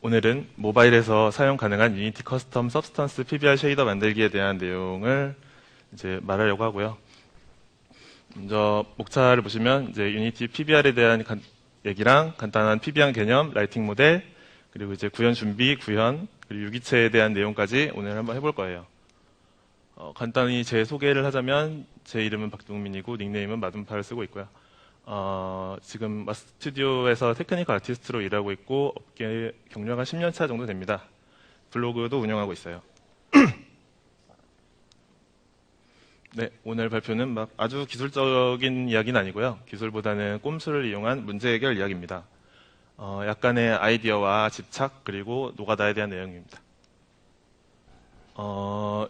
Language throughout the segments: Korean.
오늘은 모바일에서 사용 가능한 유니티 커스텀 서브스턴스 PBR 쉐이더 만들기에 대한 내용을 이제 말하려고 하고요. 먼저 목차를 보시면 이제 유니티 PBR에 대한 얘기랑 간단한 PBR 개념, 라이팅 모델, 그리고 이제 구현 준비, 구현, 그리고 유기체에 대한 내용까지 오늘 한번 해볼 거예요. 간단히 제 소개를 하자면 제 이름은 박동민이고 닉네임은 마둔파를 쓰고 있고요. 지금 스튜디오에서 테크니컬 아티스트로 일하고 있고 업계 경력한 10년 차 정도 됩니다. 블로그도 운영하고 있어요. 네, 오늘 발표는 막 아주 기술적인 이야기는 아니고요. 기술보다는 꼼수를 이용한 문제 해결 이야기입니다. 약간의 아이디어와 집착 그리고 노가다에 대한 내용입니다.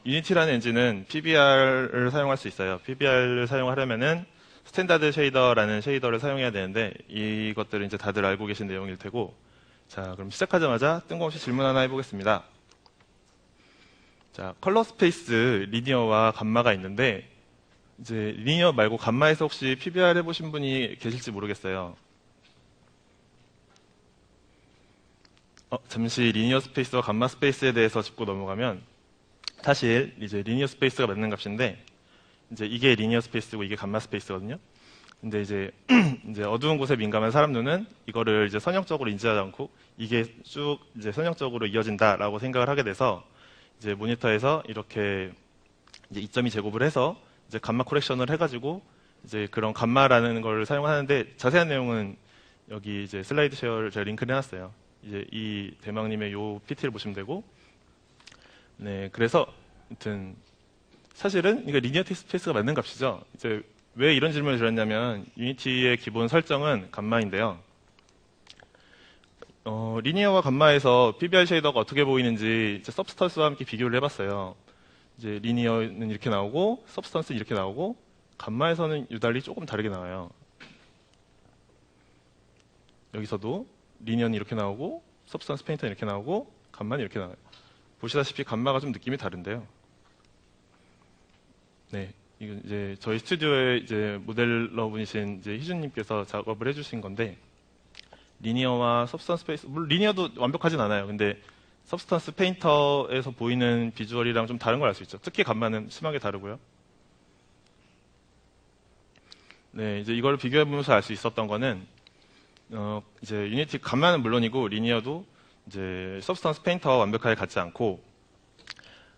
유니티라는 엔진은 PBR을 사용할 수 있어요. PBR을 사용하려면은 스탠다드 쉐이더라는 쉐이더를 사용해야 되는데 이것들은 이제 다들 알고 계신 내용일 테고, 자 그럼 시작하자마자 뜬금없이 질문 하나 해보겠습니다. 자, 컬러 스페이스 리니어와 감마가 있는데 이제 리니어 말고 감마에서 혹시 PBR 해보신 분이 계실지 모르겠어요. 잠시 리니어 스페이스와 감마 스페이스에 대해서 짚고 넘어가면 사실 이제 리니어 스페이스가 맞는 값인데 이제 이게 리니어 스페이스고 이게 감마 스페이스거든요. 근데 이제 이제 어두운 곳에 민감한 사람 눈은 이거를 이제 선형적으로 인지하지 않고 이게 쭉 이제 선형적으로 이어진다라고 생각을 하게 돼서 이제 모니터에서 이렇게 이제 2.2 제곱을 해서 이제 감마 코렉션을 해가지고 이제 그런 감마라는 걸 사용하는데 자세한 내용은 여기 이제 슬라이드 쉐어를 제가 링크를 해놨어요. 이제 이 대망님의 요 PT를 보시면 되고, 네 그래서 아무튼 사실은 이게 리니어티 스페이스가 맞는 값이죠. 이제 왜 이런 질문을 드렸냐면 유니티의 기본 설정은 감마인데요. 리니어와 감마에서 PBR 쉐이더가 어떻게 보이는지 이제 서브스턴스와 함께 비교를 해봤어요. 이제 리니어는 이렇게 나오고 서브스턴스는 이렇게 나오고 감마에서는 유달리 조금 다르게 나와요. 여기서도 리니어는 이렇게 나오고 서브스턴스 페인터는 이렇게 나오고 감마는 이렇게 나와요. 보시다시피 감마가 좀 느낌이 다른데요. 네, 이거 이제 저희 스튜디오에 이제 모델러분이신 이제 희준님께서 작업을 해주신 건데 리니어와 서브스턴스 페이스, 물론 리니어도 완벽하진 않아요. 근데 서브스턴스 페인터에서 보이는 비주얼이랑 좀 다른 걸 알 수 있죠. 특히 감마는 심하게 다르고요. 네, 이제 이걸 비교해보면서 알 수 있었던 거는 이제 유니티 감마는 물론이고 리니어도 이제 서브스턴스 페인터와 완벽하게 같지 않고,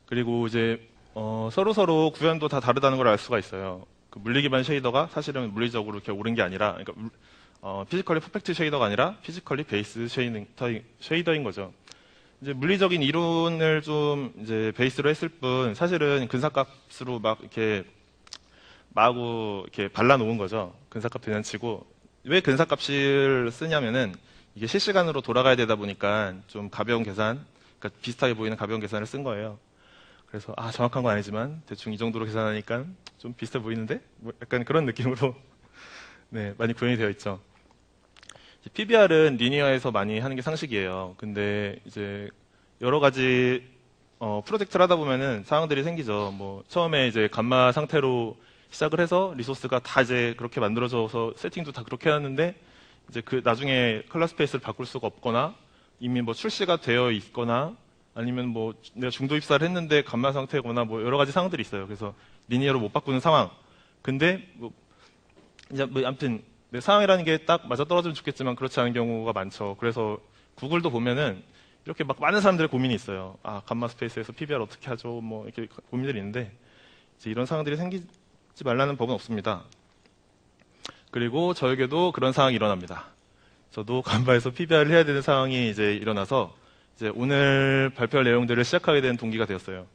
그리고 이제 서로 구현도 다 다르다는 걸 알 수가 있어요. 그 물리 기반 쉐이더가 사실은 물리적으로 이렇게 옳은 게 아니라, 그러니까 피지컬리 퍼펙트 쉐이더가 아니라 피지컬리 베이스 쉐이더인 거죠. 이제 물리적인 이론을 좀 이제 베이스로 했을 뿐 사실은 근사값으로 막 이렇게 마구 이렇게 발라놓은 거죠. 근사값 대잔치고. 왜 근사값을 쓰냐면은 이게 실시간으로 돌아가야 되다 보니까 좀 가벼운 계산, 그러니까 비슷하게 보이는 가벼운 계산을 쓴 거예요. 그래서 정확한 건 아니지만 대충 이 정도로 계산하니까 좀 비슷해 보이는데? 뭐 약간 그런 느낌으로 네, 많이 구현이 되어 있죠. PBR은 리니어에서 많이 하는 게 상식이에요. 근데 이제 여러 가지 프로젝트를 하다 보면은 상황들이 생기죠. 뭐 처음에 이제 감마 상태로 시작을 해서 리소스가 다 이제 그렇게 만들어져서 세팅도 다 그렇게 해놨는데 이제 그 나중에 컬러 스페이스를 바꿀 수가 없거나 이미 뭐 출시가 되어 있거나 아니면 뭐 내가 중도 입사를 했는데 감마 상태거나 뭐 여러 가지 상황들이 있어요. 그래서 리니어로 못 바꾸는 상황. 근데 뭐 이제 뭐 아무튼 내 상황이라는 게 딱 맞아 떨어지면 좋겠지만 그렇지 않은 경우가 많죠. 그래서 구글도 보면은 이렇게 막 많은 사람들의 고민이 있어요. 감마 스페이스에서 PBR 어떻게 하죠? 뭐 이렇게 고민들이 있는데 이제 이런 상황들이 생기지 말라는 법은 없습니다. 그리고 저에게도 그런 상황이 일어납니다. 저도 감마에서 PBR을 해야 되는 상황이 이제 일어나서 이제 오늘 발표할 내용들을 시작하게 된 동기가 되었어요.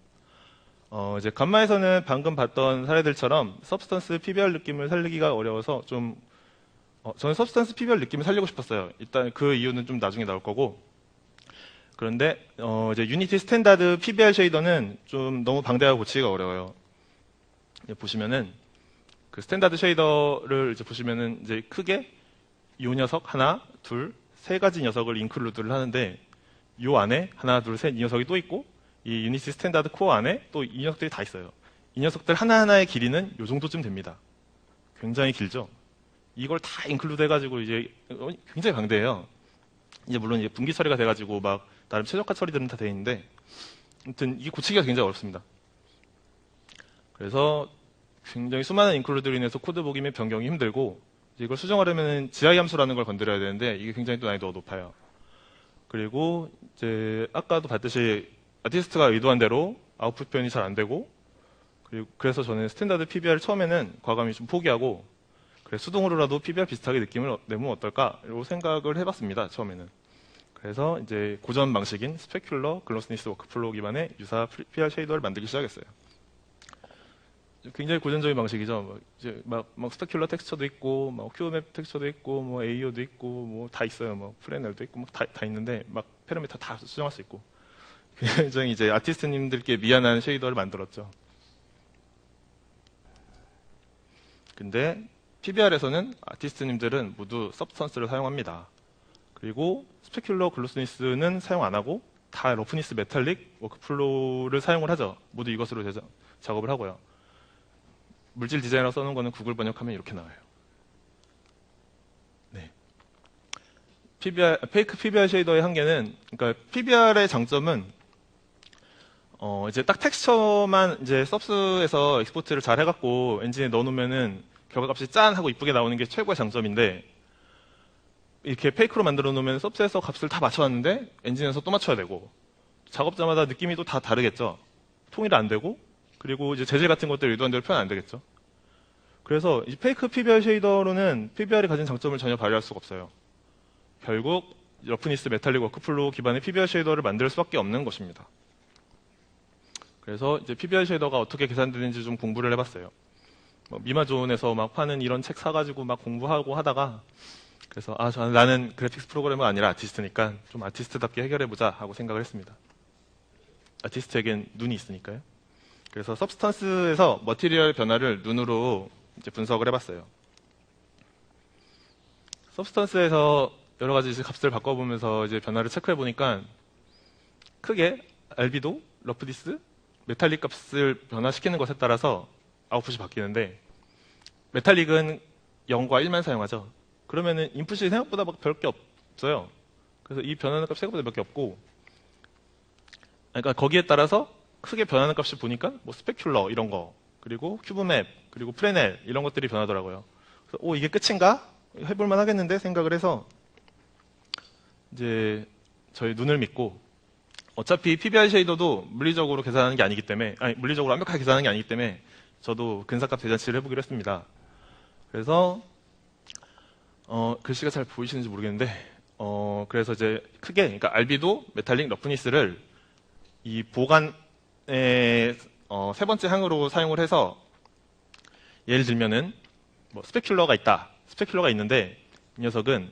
이제 감마에서는 방금 봤던 사례들처럼 서브스턴스 PBR 느낌을 살리기가 어려워서 좀 저는 서브스턴스 PBR 느낌을 살리고 싶었어요. 일단 그 이유는 좀 나중에 나올 거고, 그런데 이제 유니티 스탠다드 PBR 쉐이더는 좀 너무 방대하고 고치기가 어려워요. 보시면은 그 스탠다드 쉐이더를 이제 보시면은 이제 크게 이 녀석 하나, 둘, 세 가지 녀석을 인클루드를 하는데 요 안에 하나, 둘, 셋 이 녀석이 또 있고 이 유니티 스탠다드 코어 안에 또 이 녀석들이 다 있어요. 이 녀석들 하나하나의 길이는 요 정도쯤 됩니다. 굉장히 길죠. 이걸 다 인클루드 해가지고 이제 굉장히 방대해요. 이제 물론 이제 분기 처리가 돼가지고 막 나름 최적화 처리들은 다 돼 있는데, 아무튼 이게 고치기가 굉장히 어렵습니다. 그래서 굉장히 수많은 인클루드로 인해서 코드 보기 및 변경이 힘들고, 이걸 수정하려면 GI 함수라는 걸 건드려야 되는데 이게 굉장히 또 난이도가 높아요. 그리고 이제 아까도 봤듯이 아티스트가 의도한 대로 아웃풋 표현이 잘 안 되고, 그리고 그래서 저는 스탠다드 PBR을 처음에는 과감히 좀 포기하고, 그래 수동으로라도 PBR 비슷하게 느낌을 내면 어떨까? 이런 생각을 해봤습니다. 처음에는. 그래서 이제 고전 방식인 스페큘러 글로스니스 워크플로우 기반의 유사 PBR 쉐이더를 만들기 시작했어요. 굉장히 고전적인 방식이죠. 이제 막 스페큘러 텍스처도 있고, 막 큐맵 텍스처도 있고, 뭐 AO도 있고, 뭐 다 있어요. 뭐 프레넬도 있고, 뭐 다 있는데 막 패러미터 다 수정할 수 있고. 굉장히 이제 아티스트님들께 미안한 쉐이더를 만들었죠. 근데 PBR에서는 아티스트님들은 모두 서브스턴스를 사용합니다. 그리고 스페큘러 글로스니스는 사용 안 하고 다 러프니스 메탈릭 워크플로우를 사용을 하죠. 모두 이것으로 작업을 하고요. 물질 디자이너 써놓은 거는 구글 번역하면 이렇게 나와요. 네. 페이크 PBR 쉐이더의 한계는, 그러니까 PBR의 장점은 이제 딱 텍스처만 이제 서브스에서 엑스포트를 잘 해갖고 엔진에 넣어놓으면은 결과값이 짠 하고 이쁘게 나오는 게 최고의 장점인데, 이렇게 페이크로 만들어 놓으면 서브스에서 값을 다 맞춰놨는데 엔진에서 또 맞춰야 되고, 작업자마다 느낌이 또 다 다르겠죠. 통일 안 되고, 그리고 이제 재질 같은 것들 의도한 대로 표현 안 되겠죠. 그래서 이 페이크 PBR 쉐이더로는 PBR이 가진 장점을 전혀 발휘할 수가 없어요. 결국 러프니스 메탈릭 워크플로우 기반의 PBR 쉐이더를 만들 수밖에 없는 것입니다. 그래서 이제 PBR 쉐이더가 어떻게 계산되는지 좀 공부를 해봤어요. 미마존에서 막 파는 이런 책 사가지고 막 공부하고 하다가, 그래서 나는 그래픽스 프로그래머가 아니라 아티스트니까 좀 아티스트답게 해결해보자 하고 생각을 했습니다. 아티스트에겐 눈이 있으니까요. 그래서 서브스턴스에서 머티리얼 변화를 눈으로 이제 분석을 해봤어요. 서브스턴스에서 여러 가지 값을 바꿔보면서 이제 변화를 체크해보니까 크게 알비도, 러프니스, 메탈릭 값을 변화시키는 것에 따라서 아웃풋이 바뀌는데, 메탈릭은 0과 1만 사용하죠. 그러면은 인풋이 생각보다 막 별 게 없어요. 그래서 이 변하는 값이 생각보다 몇 개 없고, 그러니까 거기에 따라서 크게 변하는 값을 보니까 뭐 스페큘러 이런 거, 그리고 큐브맵, 그리고 프레넬 이런 것들이 변하더라고요. 그래서 이게 끝인가? 해볼만 하겠는데 생각을 해서 이제 저희 눈을 믿고, 어차피 PBR 쉐이더도 물리적으로 계산하는 게 아니기 때문에, 물리적으로 완벽하게 계산하는 게 아니기 때문에 저도 근사값 대잔치를 해보기로 했습니다. 그래서 글씨가 잘 보이시는지 모르겠는데, 그래서 이제 크게, 그러니까 알비도, 메탈릭, 러프니스를 이 보관의 세 번째 항으로 사용을 해서, 예를 들면은 뭐 스페큘러가 있다. 스페큘러가 있는데 이 녀석은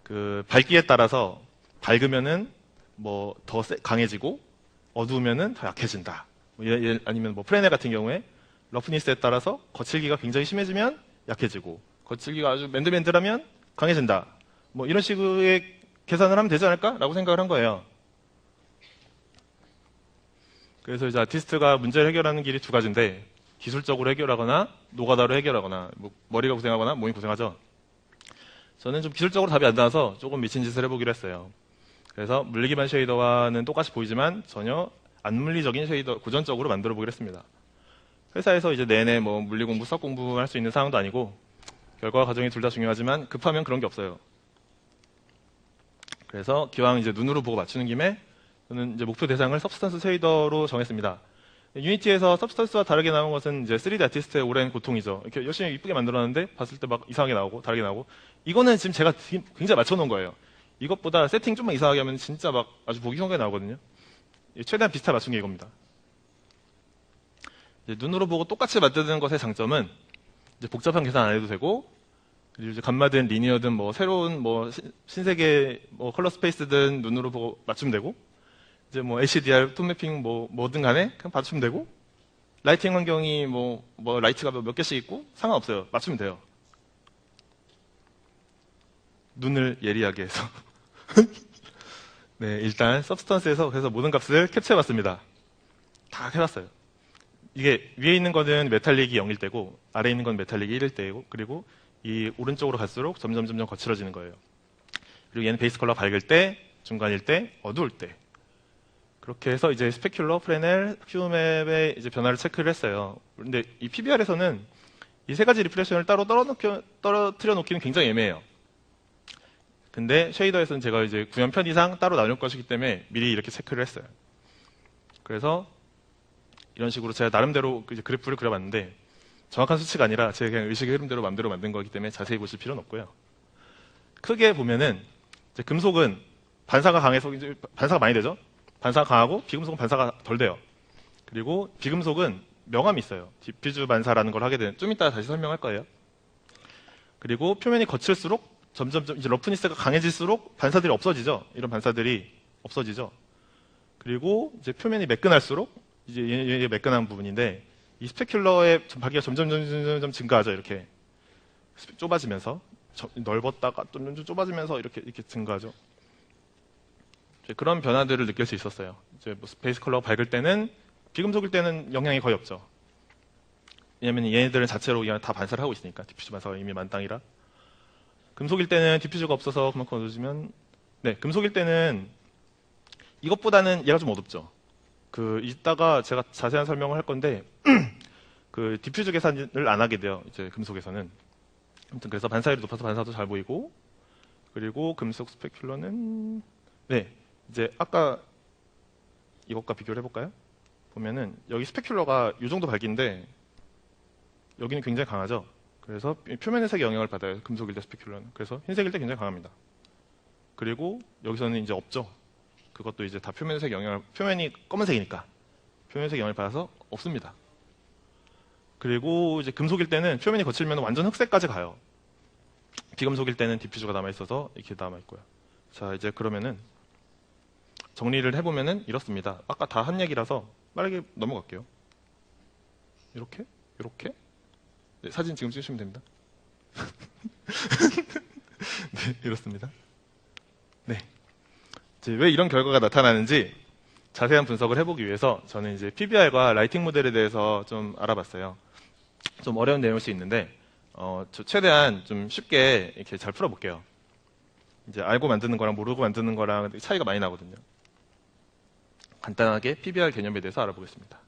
그 밝기에 따라서 밝으면은 뭐 더 강해지고 어두우면은 더 약해진다. 아니면 뭐 프레넬 같은 경우에 러프니스에 따라서 거칠기가 굉장히 심해지면 약해지고, 거칠기가 아주 맨들맨들하면 강해진다. 뭐 이런 식의 계산을 하면 되지 않을까라고 생각을 한 거예요. 그래서 이제 아티스트가 문제를 해결하는 길이 두 가지인데, 기술적으로 해결하거나 노가다로 해결하거나, 뭐 머리가 고생하거나 몸이 고생하죠. 저는 좀 기술적으로 답이 안 나와서 조금 미친 짓을 해보기로 했어요. 그래서 물리 기반 쉐이더와는 똑같이 보이지만 전혀 안 물리적인 쉐이더, 고전적으로 만들어 보기로 했습니다. 회사에서 이제 내내 뭐 물리 공부, 수학 공부할 수 있는 상황도 아니고, 결과 과정이 둘 다 중요하지만 급하면 그런 게 없어요. 그래서 기왕 이제 눈으로 보고 맞추는 김에 저는 이제 목표 대상을 서브스턴스 쉐이더로 정했습니다. 유니티에서 서브스턴스와 다르게 나온 것은 이제 3D 아티스트의 오랜 고통이죠. 이렇게 열심히 이쁘게 만들었는데 봤을 때 막 이상하게 나오고 다르게 나오고, 이거는 지금 제가 굉장히 맞춰놓은 거예요. 이것보다 세팅 좀만 이상하게 하면 진짜 막 아주 보기 흉하게 나오거든요. 최대한 비슷하게 맞춘 게 이겁니다. 이제 눈으로 보고 똑같이 만드는 것의 장점은 이제 복잡한 계산 안 해도 되고, 그리고 이제 감마든 리니어든 뭐 새로운 뭐 신세계 뭐 컬러 스페이스든 눈으로 보고 맞추면 되고, 이제 뭐 HDR, 톤 매핑 뭐든 간에 그냥 맞추면 되고, 라이팅 환경이 뭐 라이트가 몇 개씩 있고 상관없어요. 맞추면 돼요. 눈을 예리하게 해서. 네, 일단 서브스턴스에서 그래서 모든 값을 캡처해봤습니다. 다 해봤어요. 이게 위에 있는 거는 메탈릭이 0일 때고, 아래에 있는 건 메탈릭이 1일 때고, 그리고 이 오른쪽으로 갈수록 점점 거칠어지는 거예요. 그리고 얘는 베이스 컬러가 밝을 때, 중간일 때, 어두울 때. 그렇게 해서 이제 스페큘러, 프레넬, 퓨맵의 이제 변화를 체크를 했어요. 근데 이 PBR에서는 이 세 가지 리프렉션을 따로 떨어뜨려 놓기는 굉장히 애매해요. 근데 쉐이더에서는 제가 이제 구현 편 이상 따로 나눌 것이기 때문에 미리 이렇게 체크를 했어요. 그래서 이런 식으로 제가 나름대로 이제 그래프를 그려봤는데 정확한 수치가 아니라 제가 그냥 의식의 흐름대로 마음대로 만든 거기 때문에 자세히 보실 필요는 없고요. 크게 보면은 이제 금속은 반사가 강해서 이제 반사가 많이 되죠. 반사가 강하고 비금속은 반사가 덜 돼요. 그리고 비금속은 명암이 있어요. 디퓨즈 반사라는 걸 하게 되는, 좀 이따 다시 설명할 거예요. 그리고 표면이 거칠수록 점점 이제 러프니스가 강해질수록 반사들이 없어지죠. 이런 반사들이 없어지죠. 그리고 이제 표면이 매끈할수록 이제 얘 매끈한 부분인데 이 스페큘러의 밝기가 점점 증가하죠. 이렇게 좁아지면서 넓었다가 또 좁아지면서 이렇게 증가하죠. 그런 변화들을 느낄 수 있었어요. 이제 뭐 베이스 컬러가 밝을 때는 비금속일 때는 영향이 거의 없죠. 왜냐면 얘네들은 자체로 그냥 다 반사를 하고 있으니까 디퓨즈 반사가 이미 만땅이라. 금속일 때는 디퓨즈가 없어서 그만큼 어두워지면, 네, 금속일 때는 이것보다는 얘가 좀 어둡죠. 이따가 제가 자세한 설명을 할 건데 그 디퓨즈 계산을 안 하게 돼요. 이제 금속에서는. 아무튼 그래서 반사율이 높아서 반사도 잘 보이고, 그리고 금속 스페큘러는, 네, 이제 아까 이것과 비교를 해볼까요? 보면은 여기 스페큘러가 이 정도 밝기인데 여기는 굉장히 강하죠. 그래서 표면의 색에 영향을 받아요. 금속일 때 스페큘러는. 그래서 흰색일 때 굉장히 강합니다. 그리고 여기서는 이제 없죠. 그것도 이제 다 표면의 색 영향을, 표면이 검은색이니까 표면의 색 영향을 받아서 없습니다. 그리고 이제 금속일 때는 표면이 거칠면 완전 흑색까지 가요. 비금속일 때는 디퓨즈가 남아있어서 이렇게 남아있고요. 자, 이제 그러면은 정리를 해보면은 이렇습니다. 아까 다 한 얘기라서 빠르게 넘어갈게요. 이렇게? 네, 사진 지금 찍으시면 됩니다. 네, 이렇습니다. 네. 이제 왜 이런 결과가 나타나는지 자세한 분석을 해보기 위해서 저는 이제 PBR과 라이팅 모델에 대해서 좀 알아봤어요. 좀 어려운 내용일 수 있는데, 저 최대한 좀 쉽게 이렇게 잘 풀어볼게요. 이제 알고 만드는 거랑 모르고 만드는 거랑 차이가 많이 나거든요. 간단하게 PBR 개념에 대해서 알아보겠습니다.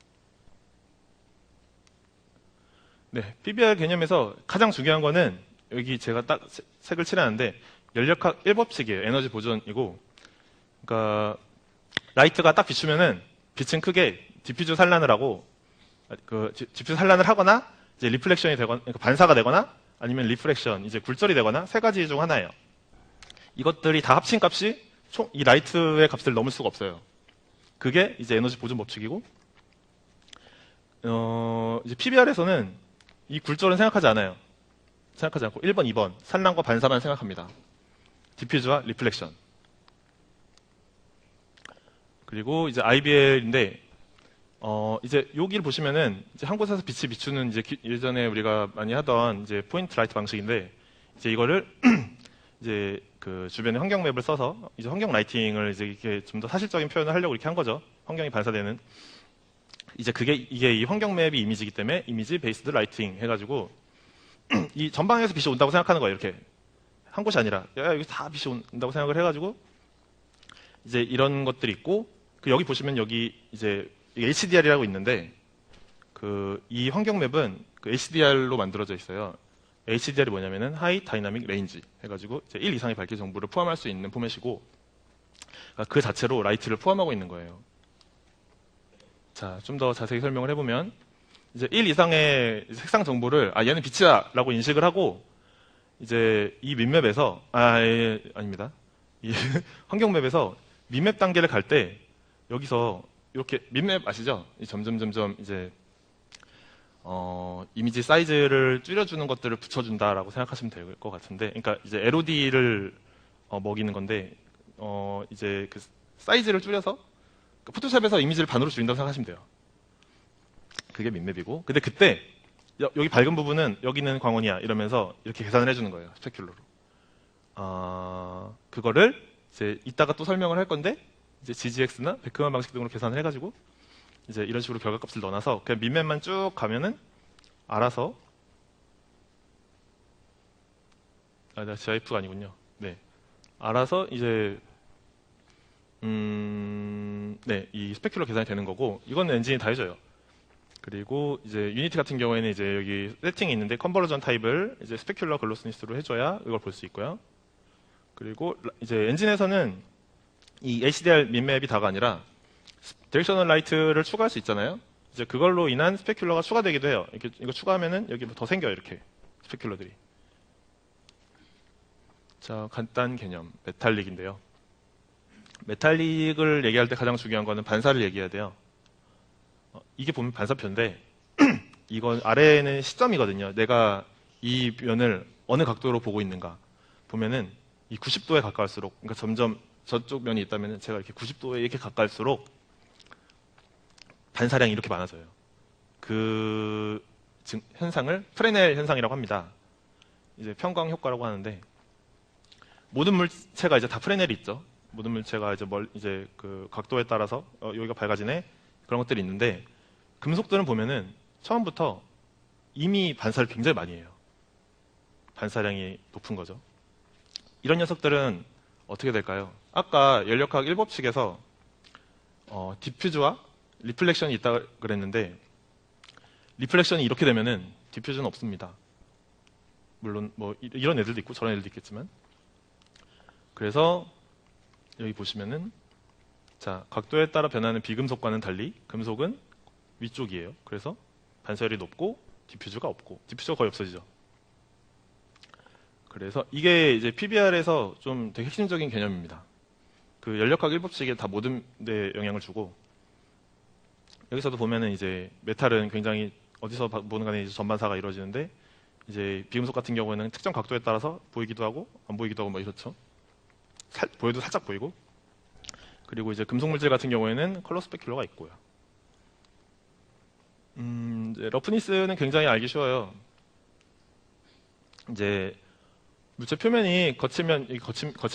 네, PBR 개념에서 가장 중요한 거는 여기 제가 딱 색을 칠하는데 연력학 1법칙이에요. 에너지 보존이고, 그러니까 라이트가 딱 비추면은 빛은 크게 디퓨즈 산란을 하고, 디퓨즈 산란을 하거나 이제 리플렉션이 되거나, 그러니까 반사가 되거나 아니면 리프렉션, 이제 굴절이 되거나 세 가지 중 하나예요. 이것들이 다 합친 값이 총 이 라이트의 값을 넘을 수가 없어요. 그게 이제 에너지 보존 법칙이고, 이제 PBR에서는 이 굴절은 생각하지 않아요. 생각하지 않고 1번, 2번 산란과 반사만 생각합니다. 디퓨즈와 리플렉션. 그리고 이제 IBL인데 이제 여기를 보시면은 이제 한 곳에서 빛이 비추는 이제 예전에 우리가 많이 하던 이제 포인트 라이트 방식인데, 이제 이거를 이제 그 주변에 환경 맵을 써서 이제 환경 라이팅을 이제 이렇게 좀 더 사실적인 표현을 하려고 이렇게 한 거죠. 환경이 반사되는. 이제 이게 이 환경 맵이 이미지이기 때문에 이미지 베이스드 라이팅 해가지고 이 전방에서 빛이 온다고 생각하는 거예요. 이렇게 한 곳이 아니라 여기 다 빛이 온다고 생각을 해가지고 이제 이런 것들이 있고, 여기 보시면 여기 이제 HDR이라고 있는데 이 환경 맵은 HDR로 만들어져 있어요. HDR이 뭐냐면은 하이 다이나믹 레인지 해가지고 이제 1 이상의 밝기 정보를 포함할 수 있는 포맷이고, 그 자체로 라이트를 포함하고 있는 거예요. 자, 좀 더 자세히 설명을 해보면 이제 1 이상의 색상 정보를 얘는 빛이다 라고 인식을 하고, 이제 이 민맵에서 아닙니다. 이 환경맵에서 민맵 단계를 갈 때 여기서 이렇게 민맵 아시죠? 점점 이제 이미지 사이즈를 줄여주는 것들을 붙여준다라고 생각하시면 될 것 같은데, 그러니까 이제 LOD를 먹이는 건데 이제 그 사이즈를 줄여서 포토샵에서 이미지를 반으로 줄인다고 생각하시면 돼요. 그게 민맵이고, 근데 그때 여기 밝은 부분은 여기는 광원이야 이러면서 이렇게 계산을 해주는 거예요. 스페큘러로. 그거를 이제 이따가 또 설명을 할 건데, 이제 GGX나 베크만 방식 등으로 계산을 해가지고 이제 이런 식으로 결과값을 넣어놔서 그냥 민맵만 쭉 가면은 알아서 GIF가 아니군요. 네, 알아서 이제 네, 이 스페큘러 계산이 되는 거고 이건 엔진이 다 해줘요. 그리고 이제 유니티 같은 경우에는 이제 여기 세팅이 있는데 컨버전 타입을 이제 스페큘러 글로스니스로 해줘야 이걸 볼 수 있고요. 그리고 이제 엔진에서는 이 HDR 민맵이 다가 아니라 디렉셔널 라이트를 추가할 수 있잖아요. 이제 그걸로 인한 스페큘러가 추가되기도 해요. 이렇게 이거 추가하면은 여기 더 생겨요. 이렇게 스페큘러들이. 자, 간단 개념 메탈릭인데요. 메탈릭을 얘기할 때 가장 중요한 거는 반사를 얘기해야 돼요. 이게 보면 반사표인데 이건 아래에는 시점이거든요. 내가 이 면을 어느 각도로 보고 있는가 보면은 이 90도에 가까울수록, 그러니까 점점 저쪽 면이 있다면 제가 이렇게 90도에 이렇게 가까울수록 반사량이 이렇게 많아져요. 그 현상을 프레넬 현상이라고 합니다. 이제 편광 효과라고 하는데 모든 물체가 이제 다 프레넬이 있죠. 모든 물체가 이제 그 각도에 따라서 여기가 밝아지네 그런 것들이 있는데 금속들은 보면은 처음부터 이미 반사를 굉장히 많이 해요. 반사량이 높은 거죠. 이런 녀석들은 어떻게 될까요? 아까 연력학 1법칙에서 디퓨즈와 리플렉션이 있다 그랬는데 리플렉션이 이렇게 되면은 디퓨즈는 없습니다. 물론 뭐 이런 애들도 있고 저런 애들도 있겠지만 그래서 여기 보시면은 자, 각도에 따라 변하는 비금속과는 달리 금속은 위쪽이에요. 그래서 반사율이 높고 디퓨즈가 없고 디퓨즈가 거의 없어지죠. 그래서 이게 이제 PBR에서 좀 되게 핵심적인 개념입니다. 그 연력학 1법칙에 다 모든 데 영향을 주고 여기서도 보면은 이제 메탈은 굉장히 어디서 보는 간에 이제 전반사가 이루어지는데 이제 비금속 같은 경우에는 특정 각도에 따라서 보이기도 하고 안 보이기도 하고 뭐 이렇죠. 보여도 살짝 보이고 그리고 이제 금속 물질 같은 경우에는 컬러 스페큘러가 있고요. 이제 러프니스는 굉장히 알기 쉬워요. 이제 물체 표면이 거친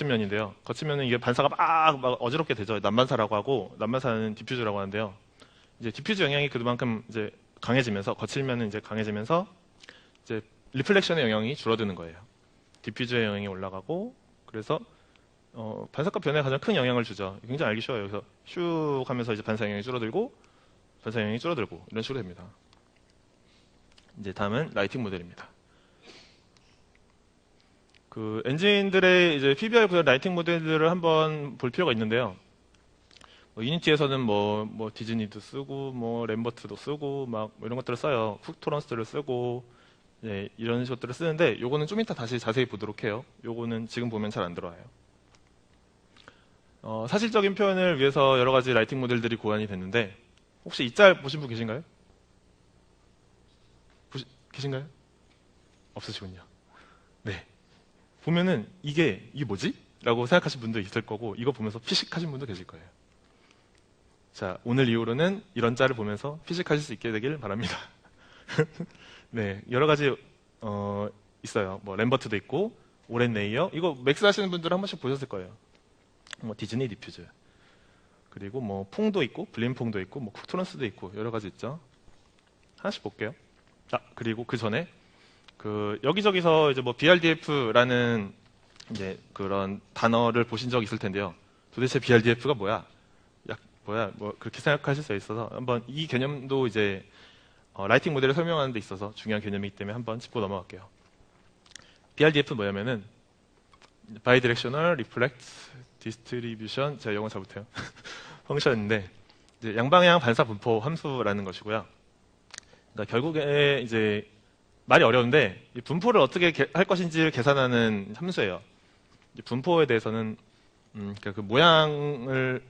면인데요. 거친 면은 이게 반사가 막 어지럽게 되죠. 난반사라고 하고 난반사는 디퓨즈라고 하는데요. 이제 디퓨즈 영향이 그만큼 이제 강해지면서 거칠 면은 이제 강해지면서 이제 리플렉션의 영향이 줄어드는 거예요. 디퓨즈의 영향이 올라가고 그래서 반사값 변화에 가장 큰 영향을 주죠. 굉장히 알기 쉬워요. 그래서 슉 하면서 이제 반사 영향이 줄어들고 반사 영향이 줄어들고 이런 식으로 됩니다. 이제 다음은 라이팅 모델입니다. 그 엔진들의 이제 PBR 구현 라이팅 모델들을 한번 볼 필요가 있는데요. 유니티에서는 뭐 디즈니도 쓰고 뭐 램버트도 쓰고 막 뭐 이런 것들을 써요. 쿡토런스를 쓰고 이런 것들을 쓰는데 요거는 좀 이따 다시 자세히 보도록 해요. 요거는 지금 보면 잘 안 들어와요. 사실적인 표현을 위해서 여러 가지 라이팅 모델들이 고안이 됐는데 혹시 이 짤 보신 분 계신가요? 계신가요? 없으시군요. 네. 보면은 이게 뭐지? 라고 생각하신 분도 있을 거고 이거 보면서 피식하신 분도 계실 거예요. 자, 오늘 이후로는 이런 짤을 보면서 피식하실 수 있게 되길 바랍니다. 네, 여러 가지 있어요. 뭐 램버트도 있고 오렌 레이어 이거 맥스 하시는 분들은 한 번씩 보셨을 거예요. 뭐 디즈니 디퓨즈 그리고 뭐 퐁도 있고 블림퐁도 있고 뭐 쿡토런스도 있고 여러 가지 있죠. 하나씩 볼게요. 그리고 그 전에 그 여기저기서 이제 뭐 BRDF라는 이제 그런 단어를 보신 적 있을 텐데요. 도대체 BRDF가 뭐야? 뭐 그렇게 생각하실 수 있어서 한번 이 개념도 이제 라이팅 모델을 설명하는 데 있어서 중요한 개념이기 때문에 한번 짚고 넘어갈게요. BRDF 뭐냐면은 Bidirectional Reflect Distribution 제가 영어 잘 못해요. 펑션인데 이제 양방향 반사 분포 함수라는 것이고요. 그러니까 결국에 이제 말이 어려운데 이 분포를 어떻게 할 것인지를 계산하는 함수예요. 분포에 대해서는 그러니까 그 모양을